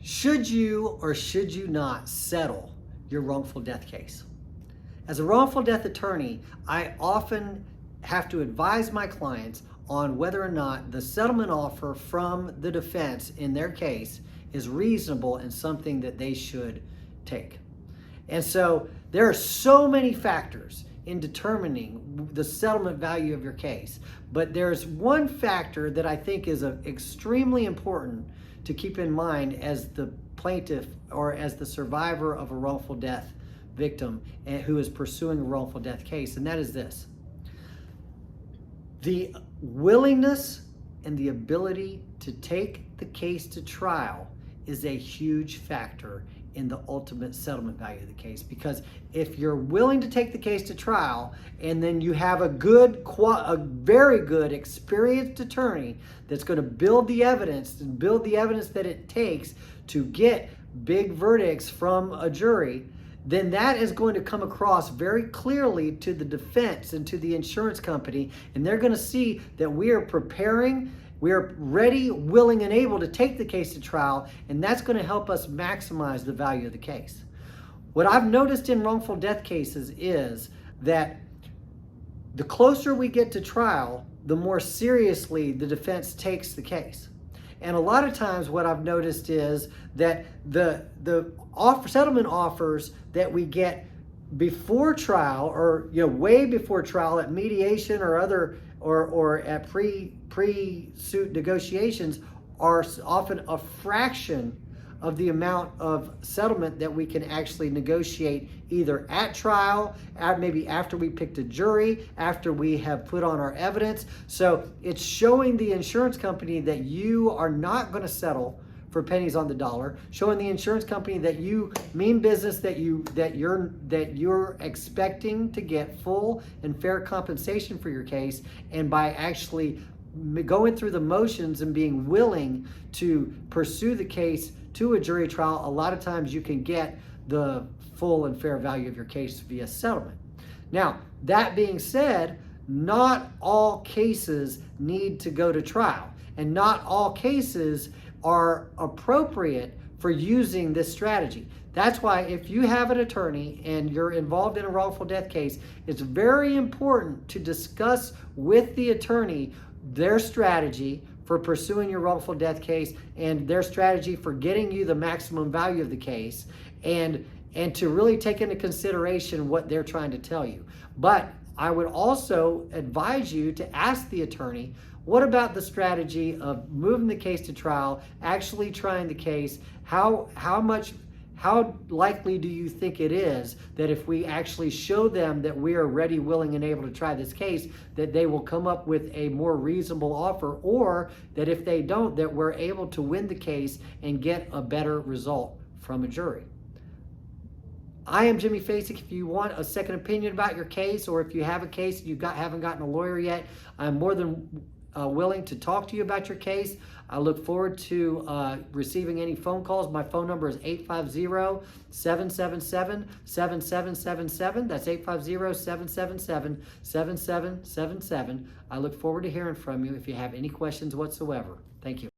Should you or should you not settle your wrongful death case? As a wrongful death attorney, I often have to advise my clients on whether or not the settlement offer from the defense in their case is reasonable and something that they should take. And so there are so many factors in determining the settlement value of your case. But there's one factor that I think is extremely important to keep in mind as the plaintiff or as the survivor of a wrongful death victim who is pursuing a wrongful death case, and that is this: the willingness and the ability to take the case to trial is a huge factor in the ultimate settlement value of the case. Because if you're willing to take the case to trial and then you have a very good experienced attorney that's going to build the evidence that it takes to get big verdicts from a jury, then that is going to come across very clearly to the defense and to the insurance company, and they're going to see that we are preparing, we are ready, willing, and able to take the case to trial, and that's going to help us maximize the value of the case. What I've noticed in wrongful death cases is that the closer we get to trial, the more seriously the defense takes the case. And a lot of times what I've noticed is that the settlement offers that we get before trial, or way before trial at mediation or other or at pre-suit negotiations, are often a fraction of the amount of settlement that we can actually negotiate either at trial, maybe after we picked a jury, after we have put on our evidence. So it's showing the insurance company that you are not going to settle for pennies on the dollar, showing the insurance company that you mean business, that you're expecting to get full and fair compensation for your case, and by actually going through the motions and being willing to pursue the case to a jury trial, a lot of times you can get the full and fair value of your case via settlement. Now, that being said, not all cases need to go to trial, and not all cases are appropriate for using this strategy. That's why if you have an attorney and you're involved in a wrongful death case, it's very important to discuss with the attorney their strategy for pursuing your wrongful death case and their strategy for getting you the maximum value of the case, and to really take into consideration what they're trying to tell you. But I would also advise you to ask the attorney, what about the strategy of moving the case to trial, actually trying the case? How likely do you think it is that if we actually show them that we are ready, willing, and able to try this case, that they will come up with a more reasonable offer, or that if they don't, that we're able to win the case and get a better result from a jury? I am Jimmy Fasig. If you want a second opinion about your case, or if you have a case and haven't gotten a lawyer yet, I'm more than willing to talk to you about your case. I look forward to receiving any phone calls. My phone number is 850-777-7777. That's 850-777-7777. I look forward to hearing from you if you have any questions whatsoever. Thank you.